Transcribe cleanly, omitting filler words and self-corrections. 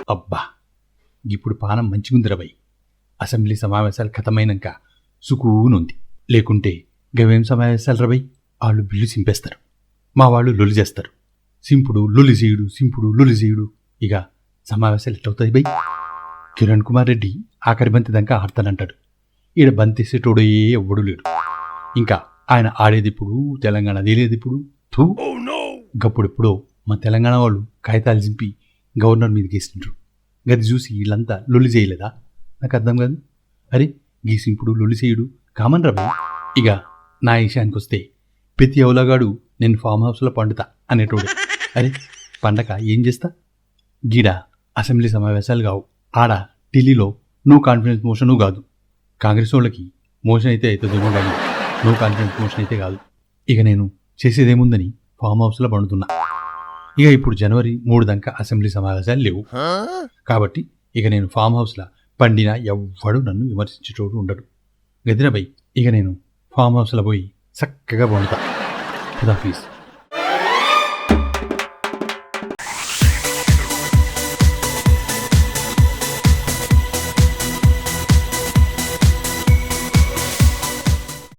అబ్బా ఇప్పుడు పానం మంచిగుందిరా బై. అసెంబ్లీ సమావేశాలు ఖతమైనాక సుకూనుంది. లేకుంటే గవేం సమావేశాలు రబై, వాళ్ళు బిల్లు సింపేస్తారు, మా వాళ్ళు లొలి చేస్తారు. సింపుడు లొలి చేయుడు ఇక సమావేశాలు ఎట్లవుతాయి బై? కిరణ్ కుమార్ రెడ్డి ఆఖరి బంతి దాకా ఆడతానంటాడు. ఈడ బంతేసేటోడే ఎవ్వడు లేడు. ఇంకా ఆయన ఆడేదిప్పుడు, తెలంగాణ తేలేదిప్పుడు. గప్పుడెప్పుడో మా తెలంగాణ వాళ్ళు కాగితాలు చింపి గవర్నర్ మీదకి వేసిండ్రు. గది చూసి వీళ్ళంతా లొల్లి చేయలేదా? నాకు అర్థం కాదు. అరే గీ సింపుడు లొల్లి చేయుడు కామన్ రా బై. ఇక నా విషయానికి వస్తే ప్రతి ఎవలగాడు నేను ఫామ్ హౌస్లో పండుతా అనేటోడు. అరే పండగ ఏం చేస్తా? గీడ అసెంబ్లీ సమావేశాలు కావు, ఆడ ఢిల్లీలో నో కాన్ఫిడెన్స్ మోషను కాదు. కాంగ్రెస్ వాళ్ళకి మోషన్ అయితే అవుతుందేమో కానీ నో కాన్ఫిడెన్స్ మోషన్ అయితే కాదు. ఇక నేను చేసేదేముందని ఫామ్ హౌస్లో పండుతున్నా. ఇక ఇప్పుడు జనవరి 3 దాకా అసెంబ్లీ సమావేశాలు లేవు కాబట్టి ఇక నేను ఫామ్ హౌస్లో పండినా ఎవ్వడు నన్ను విమర్శించేటోడు ఉండడు. గదిరాబై ఇక నేను ఫామ్ హౌస్లో పోయి చక్కగా పండుతా. ఖుదాఫీజ్.